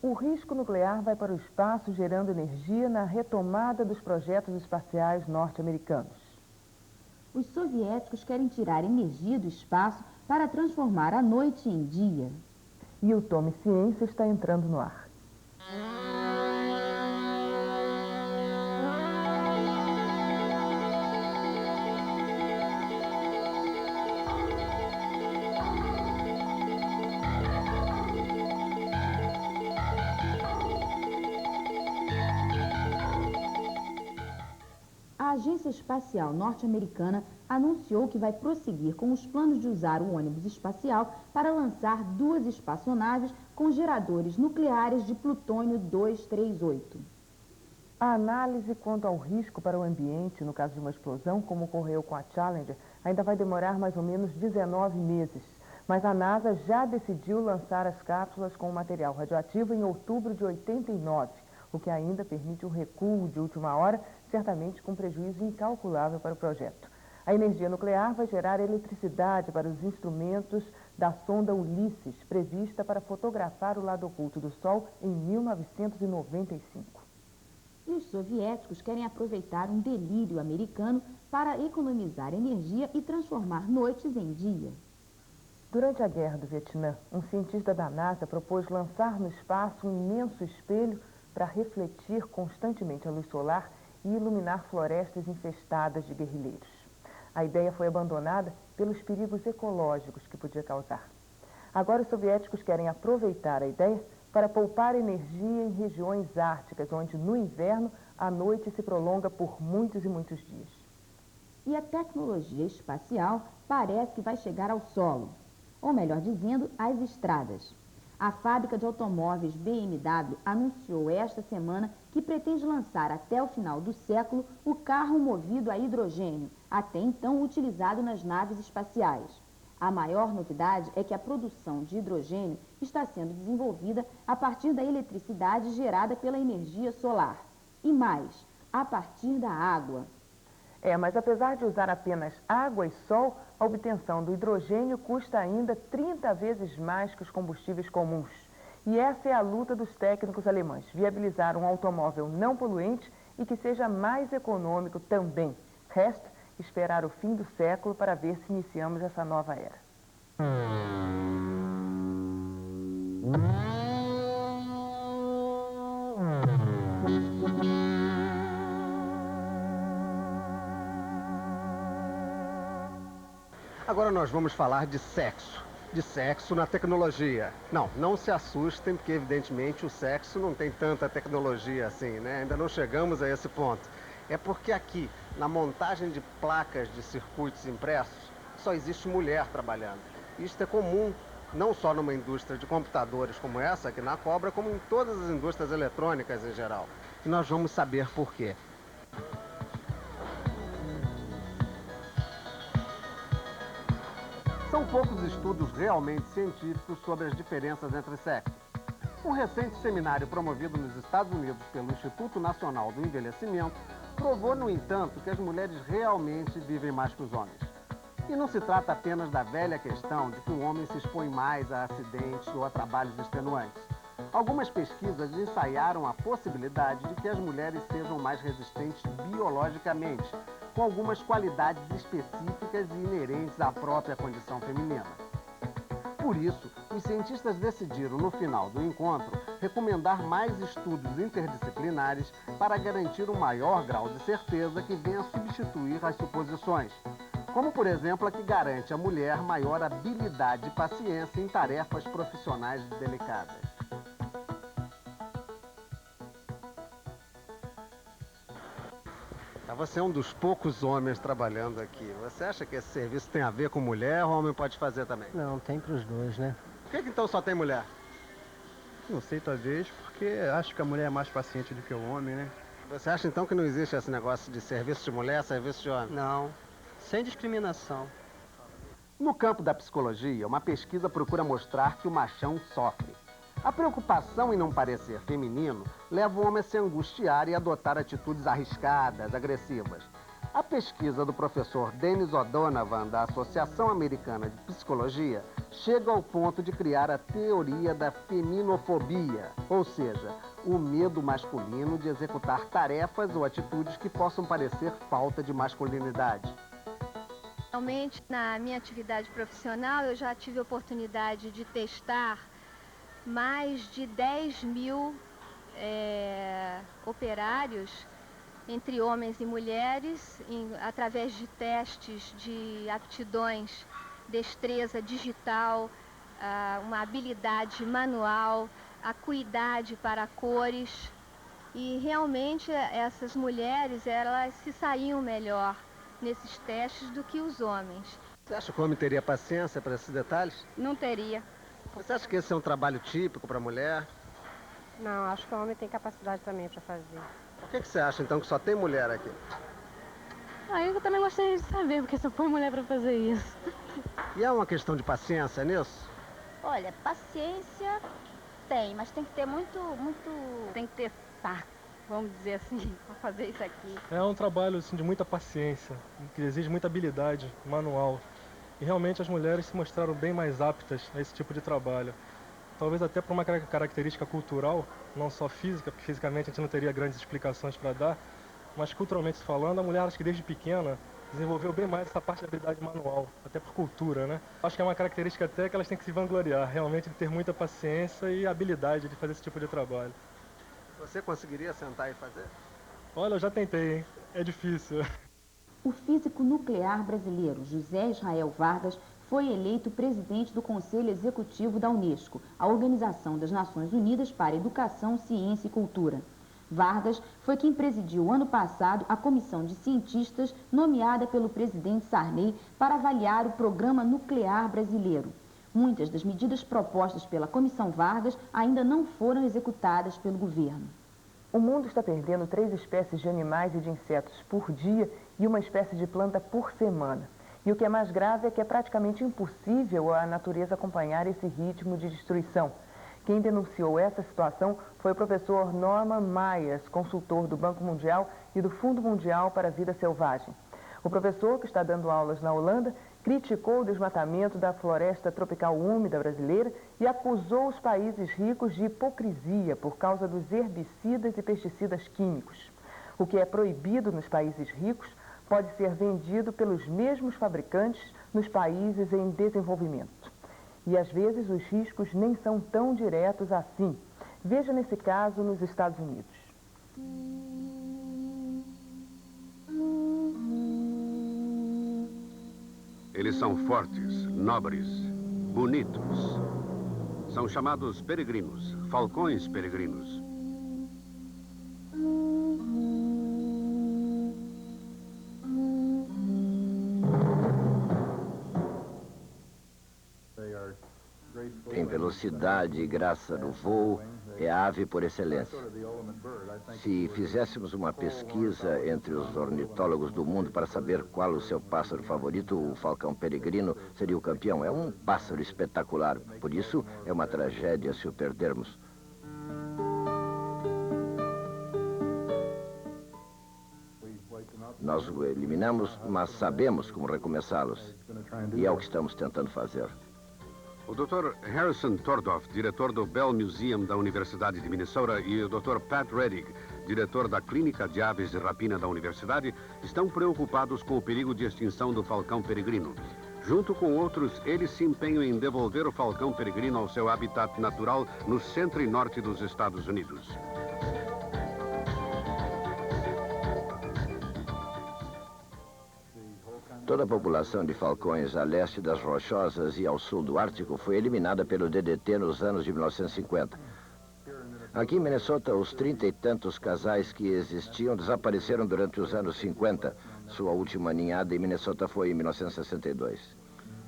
O risco nuclear vai para o espaço, gerando energia na retomada dos projetos espaciais norte-americanos. Os soviéticos querem tirar energia do espaço para transformar a noite em dia. E o Tome Ciência está entrando no ar. A Agência Espacial Norte-Americana anunciou que vai prosseguir com os planos de usar o ônibus espacial para lançar 2 espaçonaves com geradores nucleares de plutônio 238. A análise quanto ao risco para o ambiente, no caso de uma explosão, como ocorreu com a Challenger, ainda vai demorar mais ou menos 19 meses. Mas a NASA já decidiu lançar as cápsulas com o material radioativo em outubro de 89, o que ainda permite um recuo de última hora, certamente com prejuízo incalculável para o projeto. A energia nuclear vai gerar eletricidade para os instrumentos da sonda Ulisses, prevista para fotografar o lado oculto do Sol em 1995. E os soviéticos querem aproveitar um delírio americano para economizar energia e transformar noites em dia. Durante a Guerra do Vietnã, um cientista da NASA propôs lançar no espaço um imenso espelho para refletir constantemente a luz solar e iluminar florestas infestadas de guerrilheiros. A ideia foi abandonada pelos perigos ecológicos que podia causar. Agora os soviéticos querem aproveitar a ideia para poupar energia em regiões árticas, onde no inverno a noite se prolonga por muitos e muitos dias. E a tecnologia espacial parece que vai chegar ao solo, ou melhor dizendo, às estradas. A fábrica de automóveis BMW anunciou esta semana que pretende lançar até o final do século o carro movido a hidrogênio, até então utilizado nas naves espaciais. A maior novidade é que a produção de hidrogênio está sendo desenvolvida a partir da eletricidade gerada pela energia solar. E mais, a partir da água. Mas apesar de usar apenas água e sol, a obtenção do hidrogênio custa ainda 30 vezes mais que os combustíveis comuns. E essa é a luta dos técnicos alemães, viabilizar um automóvel não poluente e que seja mais econômico também. Resta esperar o fim do século para ver se iniciamos essa nova era. Agora nós vamos falar de sexo na tecnologia. Não se assustem, porque evidentemente o sexo não tem tanta tecnologia assim, né? Ainda não chegamos a esse ponto. É porque aqui, na montagem de placas de circuitos impressos, só existe mulher trabalhando. Isto é comum, não só numa indústria de computadores como essa, aqui na Cobra, como em todas as indústrias eletrônicas em geral. E nós vamos saber por quê. São poucos estudos realmente científicos sobre as diferenças entre sexos. Um recente seminário promovido nos Estados Unidos pelo Instituto Nacional do Envelhecimento provou, no entanto, que as mulheres realmente vivem mais que os homens. E não se trata apenas da velha questão de que o homem se expõe mais a acidentes ou a trabalhos extenuantes. Algumas pesquisas ensaiaram a possibilidade de que as mulheres sejam mais resistentes biologicamente, com algumas qualidades específicas e inerentes à própria condição feminina. Por isso, os cientistas decidiram, no final do encontro, recomendar mais estudos interdisciplinares para garantir um maior grau de certeza que venha substituir as suposições, como, por exemplo, a que garante à mulher maior habilidade e paciência em tarefas profissionais delicadas. Você é um dos poucos homens trabalhando aqui. Você acha que esse serviço tem a ver com mulher ou o homem pode fazer também? Não, tem para os dois, né? Por que então só tem mulher? Não sei, talvez, porque acho que a mulher é mais paciente do que o homem, né? Você acha então que não existe esse negócio de serviço de mulher, serviço de homem? Não, sem discriminação. No campo da psicologia, uma pesquisa procura mostrar que o machão sofre. A preocupação em não parecer feminino leva o homem a se angustiar e adotar atitudes arriscadas, agressivas. A pesquisa do professor Dennis O'Donovan, da Associação Americana de Psicologia, chega ao ponto de criar a teoria da feminofobia, ou seja, o medo masculino de executar tarefas ou atitudes que possam parecer falta de masculinidade. Realmente, na minha atividade profissional, eu já tive a oportunidade de testar mais de 10.000 operários, entre homens e mulheres, através de testes de aptidões, destreza digital, uma habilidade manual, acuidade para cores. E realmente essas mulheres, elas se saíam melhor nesses testes do que os homens. Você acha que o homem teria paciência para esses detalhes? Não teria. Você acha que esse é um trabalho típico para a mulher? Não, acho que o homem tem capacidade também para fazer. Por que você acha, então, que só tem mulher aqui? Eu também gostaria de saber, porque só foi mulher para fazer isso. E é uma questão de paciência nisso? Olha, paciência tem, mas tem que ter Tem que ter saco, vamos dizer assim, para fazer isso aqui. É um trabalho assim, de muita paciência, que exige muita habilidade manual. E realmente as mulheres se mostraram bem mais aptas a esse tipo de trabalho. Talvez até por uma característica cultural, não só física, porque fisicamente a gente não teria grandes explicações para dar, mas culturalmente falando, a mulher, acho que desde pequena, desenvolveu bem mais essa parte de habilidade manual, até por cultura, né? Acho que é uma característica até que elas têm que se vangloriar, realmente de ter muita paciência e habilidade de fazer esse tipo de trabalho. Você conseguiria sentar e fazer? Olha, eu já tentei, hein? É difícil. O físico nuclear brasileiro José Israel Vargas foi eleito presidente do Conselho Executivo da Unesco, a Organização das Nações Unidas para Educação, Ciência e Cultura. Vargas foi quem presidiu ano passado a comissão de cientistas nomeada pelo presidente Sarney para avaliar o programa nuclear brasileiro. Muitas das medidas propostas pela Comissão Vargas ainda não foram executadas pelo governo. O mundo está perdendo 3 espécies de animais e de insetos por dia e uma espécie de planta por semana. E o que é mais grave é que é praticamente impossível a natureza acompanhar esse ritmo de destruição. Quem denunciou essa situação foi o professor Norman Myers, consultor do Banco Mundial e do Fundo Mundial para a Vida Selvagem. O professor, que está dando aulas na Holanda, criticou o desmatamento da floresta tropical úmida brasileira e acusou os países ricos de hipocrisia por causa dos herbicidas e pesticidas químicos. O que é proibido nos países ricos pode ser vendido pelos mesmos fabricantes nos países em desenvolvimento. E às vezes os riscos nem são tão diretos assim. Veja nesse caso nos Estados Unidos. Eles são fortes, nobres, bonitos. São chamados peregrinos, falcões peregrinos. Tem velocidade e graça no voo, é a ave por excelência. Se fizéssemos uma pesquisa entre os ornitólogos do mundo para saber qual o seu pássaro favorito, o falcão peregrino seria o campeão. É um pássaro espetacular, por isso é uma tragédia se o perdermos. Nós o eliminamos, mas sabemos como recomeçá-los. E é o que estamos tentando fazer. O Dr. Harrison Tordoff, diretor do Bell Museum da Universidade de Minnesota, e o Dr. Pat Reddick, diretor da Clínica de Aves de Rapina da Universidade, estão preocupados com o perigo de extinção do falcão peregrino. Junto com outros, eles se empenham em devolver o falcão peregrino ao seu habitat natural no centro e norte dos Estados Unidos. Toda a população de falcões a leste das Rochosas e ao sul do Ártico foi eliminada pelo DDT nos anos de 1950. Aqui em Minnesota, os 30 e tantos casais que existiam desapareceram durante os anos 50. Sua última ninhada em Minnesota foi em 1962.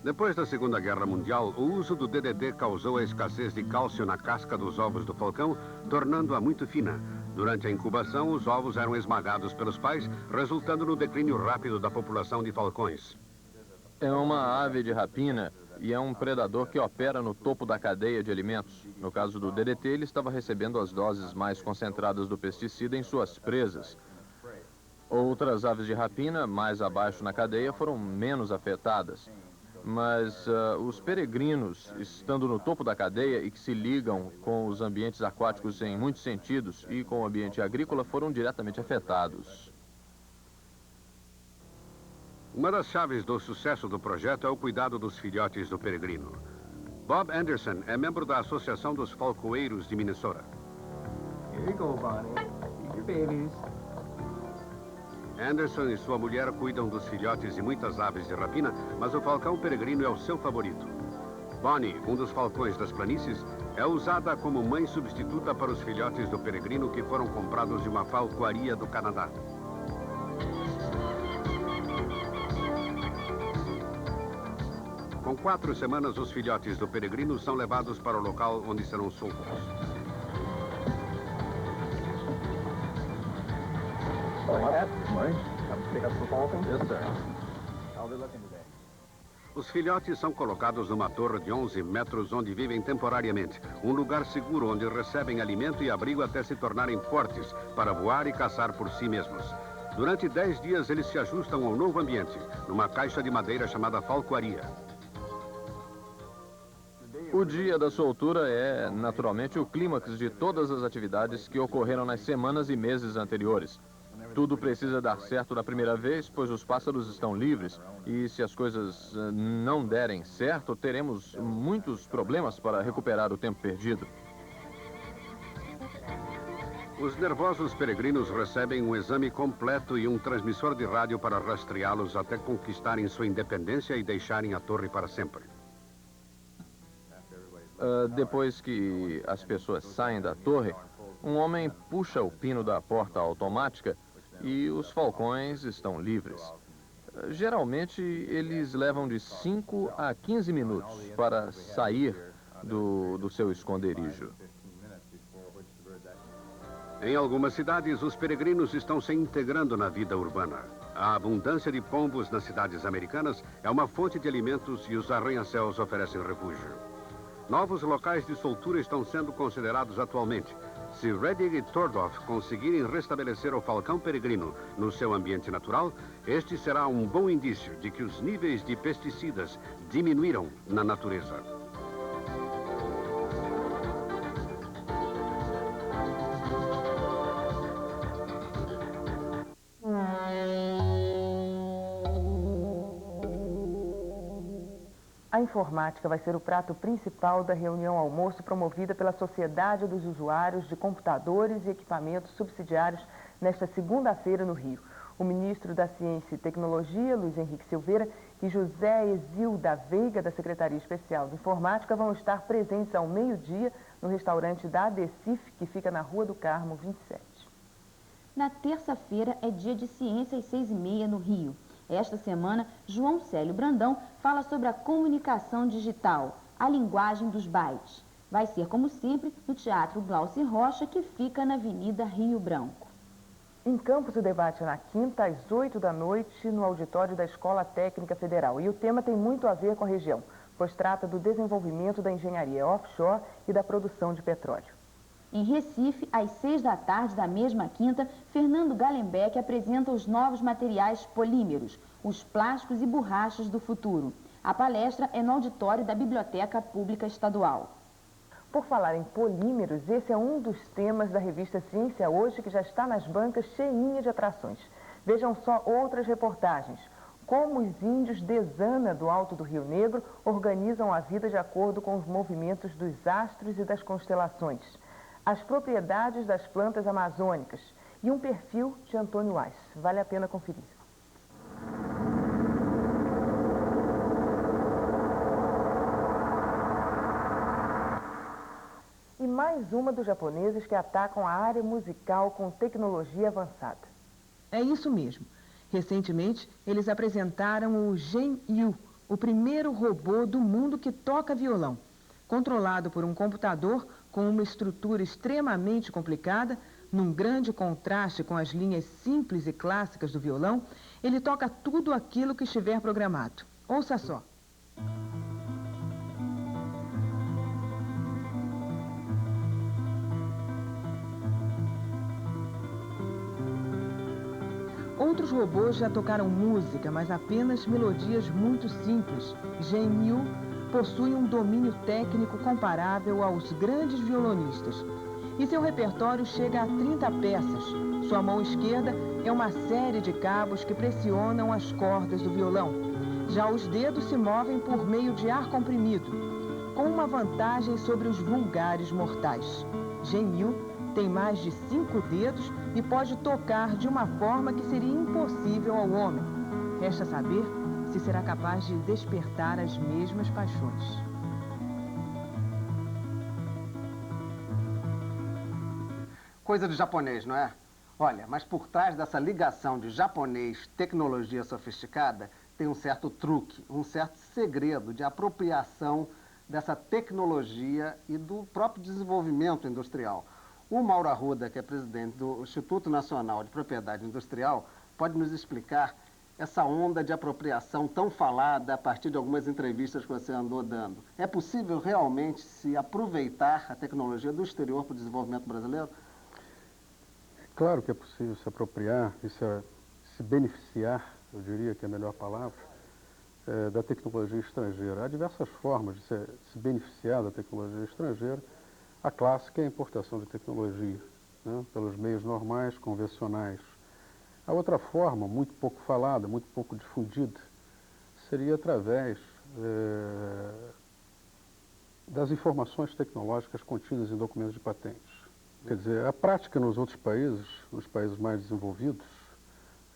Depois da Segunda Guerra Mundial, o uso do DDT causou a escassez de cálcio na casca dos ovos do falcão, tornando-a muito fina. Durante a incubação, os ovos eram esmagados pelos pais, resultando no declínio rápido da população de falcões. É uma ave de rapina e é um predador que opera no topo da cadeia de alimentos. No caso do DDT, ele estava recebendo as doses mais concentradas do pesticida em suas presas. Outras aves de rapina, mais abaixo na cadeia, foram menos afetadas. Mas os peregrinos, estando no topo da cadeia e que se ligam com os ambientes aquáticos em muitos sentidos e com o ambiente agrícola, foram diretamente afetados. Uma das chaves do sucesso do projeto é o cuidado dos filhotes do peregrino. Bob Anderson é membro da Associação dos Falcoeiros de Minnesota. Here you go, Bonnie. Eat your babies. Anderson e sua mulher cuidam dos filhotes de muitas aves de rapina, mas o falcão peregrino é o seu favorito. Bonnie, um dos falcões das planícies, é usada como mãe substituta para os filhotes do peregrino que foram comprados de uma falcoaria do Canadá. Com 4 semanas, os filhotes do peregrino são levados para o local onde serão soltos. Os filhotes são colocados numa torre de 11 metros onde vivem temporariamente, um lugar seguro onde recebem alimento e abrigo até se tornarem fortes para voar e caçar por si mesmos. Durante 10 dias eles se ajustam ao novo ambiente, numa caixa de madeira chamada falcoaria. O dia da soltura é, naturalmente, o clímax de todas as atividades que ocorreram nas semanas e meses anteriores. Tudo precisa dar certo da primeira vez, pois os pássaros estão livres e se as coisas não derem certo, teremos muitos problemas para recuperar o tempo perdido. Os nervosos peregrinos recebem um exame completo e um transmissor de rádio para rastreá-los até conquistarem sua independência e deixarem a torre para sempre. Depois que as pessoas saem da torre, um homem puxa o pino da porta automática e os falcões estão livres. Geralmente, eles levam de 5 a 15 minutos para sair do seu esconderijo. Em algumas cidades, os peregrinos estão se integrando na vida urbana. A abundância de pombos nas cidades americanas é uma fonte de alimentos e os arranha-céus oferecem refúgio. Novos locais de soltura estão sendo considerados atualmente. Se Reddig e Tordorf conseguirem restabelecer o falcão peregrino no seu ambiente natural, este será um bom indício de que os níveis de pesticidas diminuíram na natureza. A informática vai ser o prato principal da reunião almoço promovida pela Sociedade dos Usuários de Computadores e Equipamentos Subsidiários nesta segunda-feira no Rio. O ministro da Ciência e Tecnologia, Luiz Henrique Silveira, e José Exil da Veiga, da Secretaria Especial de Informática, vão estar presentes ao meio-dia no restaurante da ADECIF, que fica na Rua do Carmo, 27. Na terça-feira é dia de ciência às 6h30 no Rio. Esta semana, João Célio Brandão fala sobre a comunicação digital, a linguagem dos bytes. Vai ser, como sempre, no Teatro Glauci Rocha, que fica na Avenida Rio Branco. Em Campos, o debate é na quinta, às 8 da noite, no auditório da Escola Técnica Federal. E o tema tem muito a ver com a região, pois trata do desenvolvimento da engenharia offshore e da produção de petróleo. Em Recife, às 6 da tarde da mesma quinta, Fernando Gallenbeck apresenta os novos materiais polímeros, os plásticos e borrachas do futuro. A palestra é no auditório da Biblioteca Pública Estadual. Por falar em polímeros, esse é um dos temas da revista Ciência Hoje, que já está nas bancas cheinha de atrações. Vejam só outras reportagens. Como os índios Dezana, do Alto do Rio Negro, organizam a vida de acordo com os movimentos dos astros e das constelações. As propriedades das plantas amazônicas e um perfil de Antônio Weiss. Vale a pena conferir. E mais uma dos japoneses que atacam a área musical com tecnologia avançada. É isso mesmo. Recentemente, eles apresentaram o Gen-Yu, o primeiro robô do mundo que toca violão. Controlado por um computador com uma estrutura extremamente complicada, num grande contraste com as linhas simples e clássicas do violão, ele toca tudo aquilo que estiver programado. Ouça só. Outros robôs já tocaram música, mas apenas melodias muito simples. Zhen Yu possui um domínio técnico comparável aos grandes violonistas. E seu repertório chega a 30 peças. Sua mão esquerda é uma série de cabos que pressionam as cordas do violão. Já os dedos se movem por meio de ar comprimido, com uma vantagem sobre os vulgares mortais. Zhen Yu tem mais de 5 dedos e pode tocar de uma forma que seria impossível ao homem. Resta saber se será capaz de despertar as mesmas paixões. Coisa de japonês, não é? Olha, mas por trás dessa ligação de japonês-tecnologia sofisticada, tem um certo truque, um certo segredo de apropriação dessa tecnologia e do próprio desenvolvimento industrial. O Mauro Arruda, que é presidente do Instituto Nacional de Propriedade Industrial, pode nos explicar essa onda de apropriação tão falada a partir de algumas entrevistas que você andou dando. É possível realmente se aproveitar a tecnologia do exterior para o desenvolvimento brasileiro? Claro que é possível se apropriar e se beneficiar, eu diria que é a melhor palavra, da tecnologia estrangeira. Há diversas formas de se beneficiar da tecnologia estrangeira. A clássica é a importação de tecnologia, né, pelos meios normais, convencionais. A outra forma, muito pouco falada, muito pouco difundida, seria através das informações tecnológicas contidas em documentos de patentes. Quer dizer, a prática nos outros países, nos países mais desenvolvidos,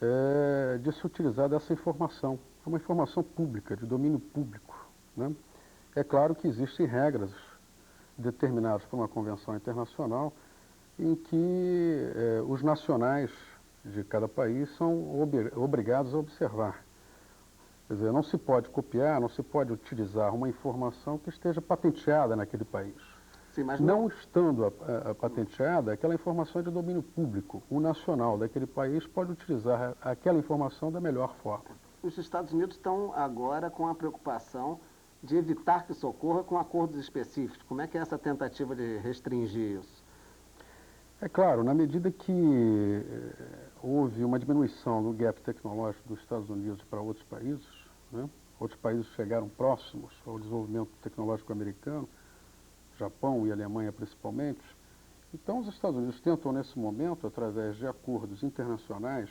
é de se utilizar dessa informação. É uma informação pública, de domínio público, né? É claro que existem regras determinadas por uma convenção internacional em que os nacionais de cada país são obrigados a observar. Quer dizer, não se pode copiar, não se pode utilizar uma informação que esteja patenteada naquele país. Sim, mas não estando patenteada, aquela informação é de domínio público. O nacional daquele país pode utilizar aquela informação da melhor forma. Os Estados Unidos estão agora com a preocupação de evitar que isso ocorra com acordos específicos. Como é que é essa tentativa de restringir isso? É claro, na medida que houve uma diminuição no gap tecnológico dos Estados Unidos para outros países, né? Outros países chegaram próximos ao desenvolvimento tecnológico americano, Japão e Alemanha principalmente. Então os Estados Unidos tentam nesse momento, através de acordos internacionais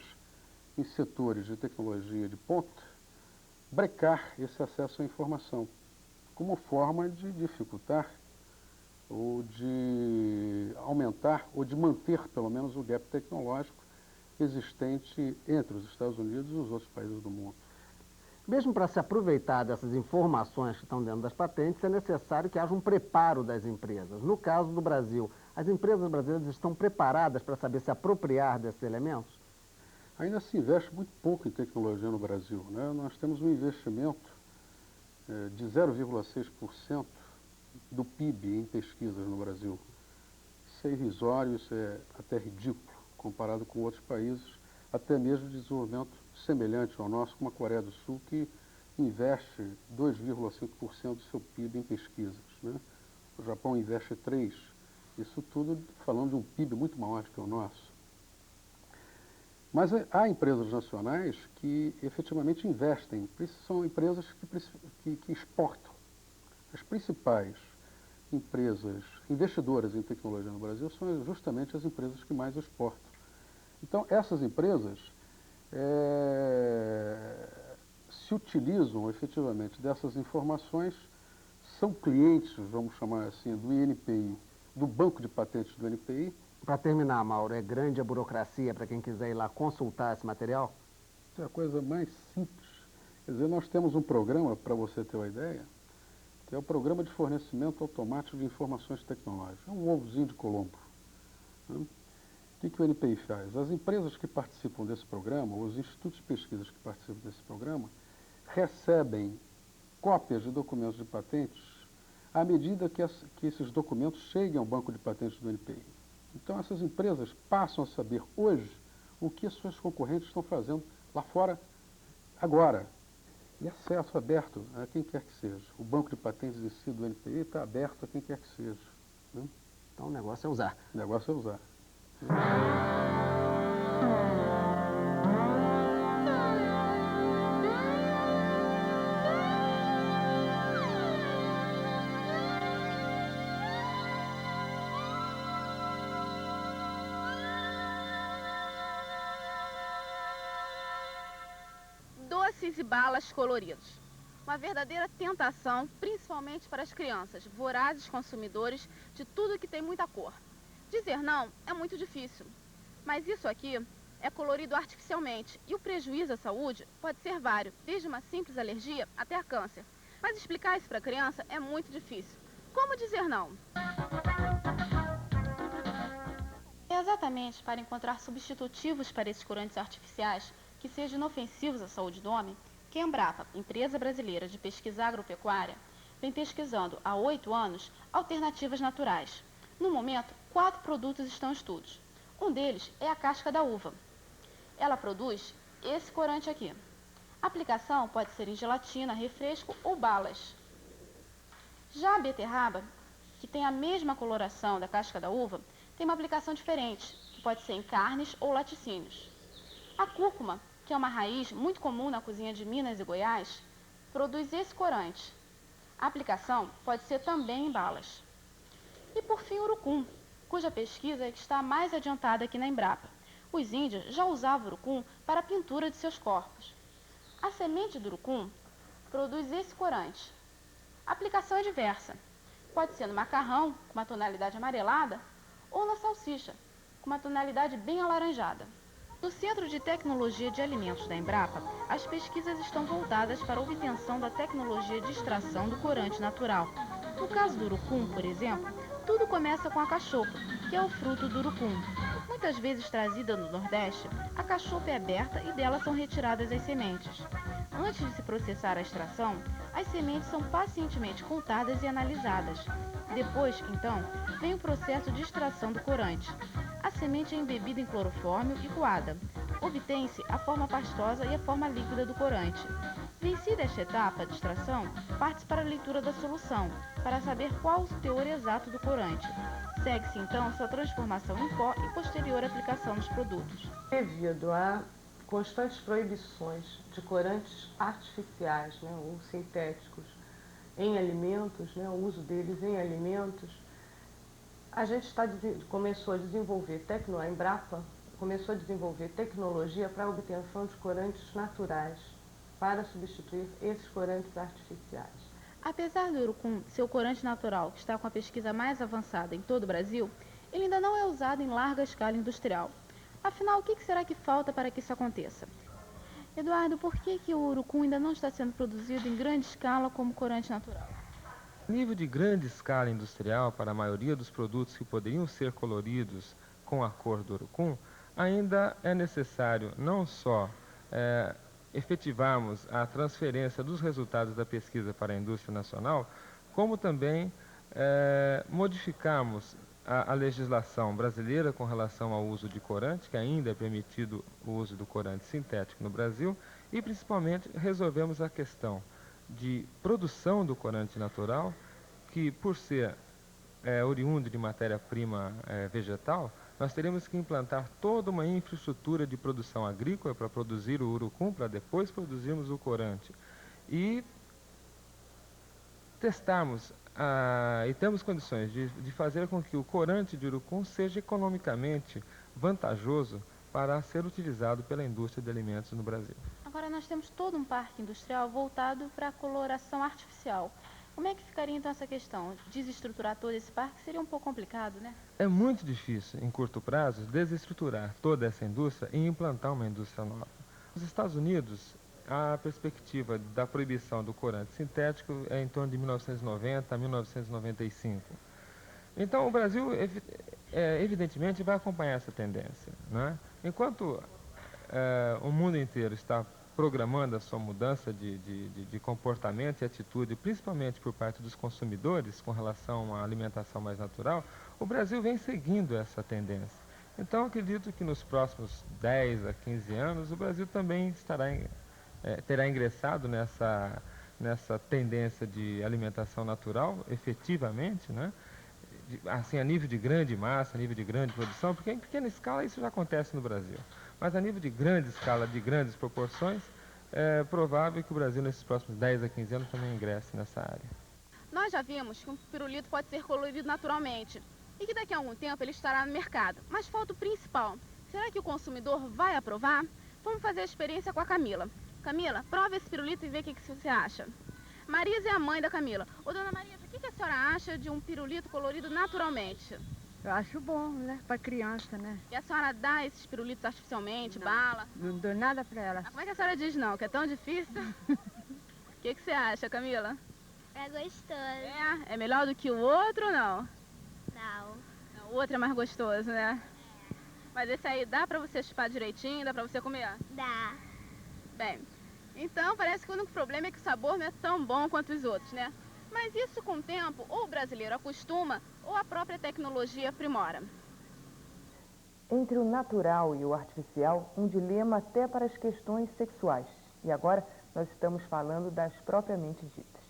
em setores de tecnologia de ponta, brecar esse acesso à informação, como forma de dificultar ou de aumentar ou de manter pelo menos o gap tecnológico existente entre os Estados Unidos e os outros países do mundo. Mesmo para se aproveitar dessas informações que estão dentro das patentes, é necessário que haja um preparo das empresas. No caso do Brasil, as empresas brasileiras estão preparadas para saber se apropriar desses elementos? Ainda se investe muito pouco em tecnologia no Brasil, né? Nós temos um investimento de 0,6% do PIB em pesquisas no Brasil. Isso é irrisório, isso é até ridículo, comparado com outros países, até mesmo de desenvolvimento semelhante ao nosso, como a Coreia do Sul, que investe 2,5% do seu PIB em pesquisas, né? O Japão investe 3%. Isso tudo falando de um PIB muito maior que o nosso. Mas há empresas nacionais que efetivamente investem, são empresas que exportam. As principais empresas investidoras em tecnologia no Brasil são justamente as empresas que mais exportam. Então, essas empresas se utilizam efetivamente dessas informações, são clientes, vamos chamar assim, do INPI, do Banco de Patentes do INPI. Para terminar, Mauro, é grande a burocracia para quem quiser ir lá consultar esse material? É a coisa mais simples. Quer dizer, nós temos um programa, para você ter uma ideia, que é o Programa de Fornecimento Automático de Informações Tecnológicas. É um ovozinho de Colombo, né? O que o INPI faz? As empresas que participam desse programa, os institutos de pesquisas que participam desse programa, recebem cópias de documentos de patentes à medida que esses documentos cheguem ao banco de patentes do INPI. Então, essas empresas passam a saber hoje o que as suas concorrentes estão fazendo lá fora agora. E acesso aberto a quem quer que seja. O banco de patentes em si do INPI está aberto a quem quer que seja, né? Então, o negócio é usar. O negócio é usar. doces e balas coloridos. Uma verdadeira tentação, principalmente para as crianças, vorazes consumidores de tudo que tem muita cor. Dizer não é muito difícil, mas isso aqui é colorido artificialmente e o prejuízo à saúde pode ser vário, desde uma simples alergia até a câncer. Mas explicar isso para a criança é muito difícil. Como dizer não? É exatamente para encontrar substitutivos para esses corantes artificiais que sejam inofensivos à saúde do homem que a Embrapa, empresa brasileira de pesquisa agropecuária, vem pesquisando há 8 anos alternativas naturais. No momento, 4 produtos estão em estudos. Um deles é a casca da uva. Ela produz esse corante aqui. A aplicação pode ser em gelatina, refresco ou balas. Já a beterraba, que tem a mesma coloração da casca da uva, tem uma aplicação diferente, que pode ser em carnes ou laticínios. A cúrcuma, que é uma raiz muito comum na cozinha de Minas e Goiás, produz esse corante. A aplicação pode ser também em balas. E por fim o urucum, cuja pesquisa está mais adiantada aqui na Embrapa. Os índios já usavam o urucum para a pintura de seus corpos. A semente do urucum produz esse corante. A aplicação é diversa. Pode ser no macarrão, com uma tonalidade amarelada, ou na salsicha, com uma tonalidade bem alaranjada. No Centro de Tecnologia de Alimentos da Embrapa, as pesquisas estão voltadas para a obtenção da tecnologia de extração do corante natural. No caso do urucum, por exemplo, tudo começa com a cachopa, que é o fruto do urucum. Muitas vezes trazida do Nordeste, a cachopa é aberta e dela são retiradas as sementes. Antes de se processar a extração, as sementes são pacientemente contadas e analisadas. Depois, então, vem o processo de extração do corante. A semente é embebida em clorofórmio e coada. Obtém-se a forma pastosa e a forma líquida do corante. Vencida esta etapa de extração, parte-se para a leitura da solução, para saber qual o teor exato do corante. Segue-se então sua transformação em pó e posterior aplicação dos produtos. Devido a constantes proibições de corantes artificiais, ou sintéticos em alimentos, o uso deles em alimentos, a gente começou a desenvolver, a Embrapa começou a desenvolver tecnologia para a obtenção de corantes naturais, para substituir esses corantes artificiais. Apesar do urucum ser o corante natural que está com a pesquisa mais avançada em todo o Brasil, ele ainda não é usado em larga escala industrial. Afinal, o que será que falta para que isso aconteça? Eduardo, por que o urucum ainda não está sendo produzido em grande escala como corante natural? Nível de grande escala industrial para a maioria dos produtos que poderiam ser coloridos com a cor do urucum, ainda é necessário não só efetivarmos a transferência dos resultados da pesquisa para a indústria nacional, como também modificarmos a legislação brasileira com relação ao uso de corante, que ainda é permitido o uso do corante sintético no Brasil, e principalmente resolvemos a questão de produção do corante natural, que por ser oriundo de matéria-prima vegetal, nós teremos que implantar toda uma infraestrutura de produção agrícola para produzir o urucum, para depois produzirmos o corante. E testarmos e temos condições de fazer com que o corante de urucum seja economicamente vantajoso para ser utilizado pela indústria de alimentos no Brasil. Agora nós temos todo um parque industrial voltado para a coloração artificial. Como é que ficaria então essa questão? Desestruturar todo esse parque seria um pouco complicado, né? É muito difícil, em curto prazo, desestruturar toda essa indústria e implantar uma indústria nova. Nos Estados Unidos, a perspectiva da proibição do corante sintético é em torno de 1990 a 1995. Então, o Brasil, evidentemente, vai acompanhar essa tendência, né? Enquanto o mundo inteiro está programando a sua mudança de comportamento e atitude, principalmente por parte dos consumidores com relação a uma alimentação mais natural, o Brasil vem seguindo essa tendência. Então, acredito que nos próximos 10 a 15 anos, o Brasil também terá ingressado nessa tendência de alimentação natural, efetivamente, né? Assim, a nível de grande massa, a nível de grande produção, porque em pequena escala isso já acontece no Brasil. Mas a nível de grande escala, de grandes proporções, é provável que o Brasil, nesses próximos 10 a 15 anos, também ingresse nessa área. Nós já vimos que um pirulito pode ser colorido naturalmente e que daqui a algum tempo ele estará no mercado. Mas falta o principal. Será que o consumidor vai aprovar? Vamos fazer a experiência com a Camila. Camila, prova esse pirulito e vê o que você acha. Marisa é a mãe da Camila. Ô, dona Marisa, o que a senhora acha de um pirulito colorido naturalmente? Eu acho bom, né? Pra criança, né? E a senhora dá esses pirulitos artificialmente, bala? Não dou nada pra ela. Mas como é que a senhora diz não, que é tão difícil? O que você acha, Camila? É gostoso. É melhor do que o outro ou não? Não. O outro é mais gostoso, né? Mas esse aí dá pra você chupar direitinho, dá pra você comer? Dá. Bem, então parece que o único problema é que o sabor não é tão bom quanto os outros, né? Mas isso com o tempo, ou o brasileiro acostuma, ou a própria tecnologia aprimora. Entre o natural e o artificial, um dilema até para as questões sexuais. E agora nós estamos falando das propriamente ditas.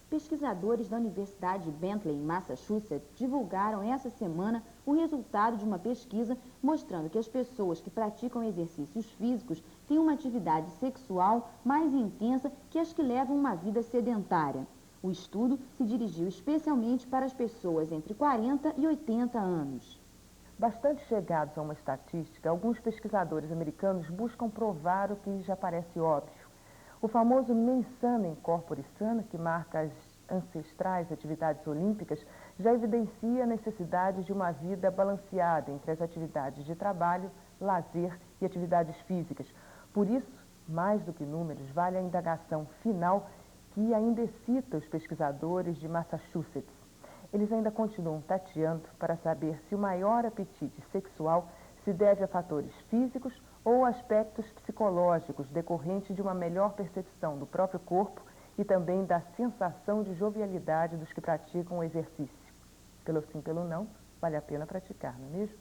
Pesquisadores da Universidade de Bentley, em Massachusetts, divulgaram essa semana o resultado de uma pesquisa mostrando que as pessoas que praticam exercícios físicos têm uma atividade sexual mais intensa que as que levam uma vida sedentária. O estudo se dirigiu especialmente para as pessoas entre 40 e 80 anos. Bastante chegados a uma estatística, alguns pesquisadores americanos buscam provar o que já parece óbvio. O famoso mens sana in corpore sano, que marca as ancestrais atividades olímpicas, já evidencia a necessidade de uma vida balanceada entre as atividades de trabalho, lazer e atividades físicas. Por isso, mais do que números, vale a indagação final que ainda excita os pesquisadores de Massachusetts. Eles ainda continuam tateando para saber se o maior apetite sexual se deve a fatores físicos ou aspectos psicológicos decorrentes de uma melhor percepção do próprio corpo e também da sensação de jovialidade dos que praticam o exercício. Pelo sim, pelo não, vale a pena praticar, não é mesmo?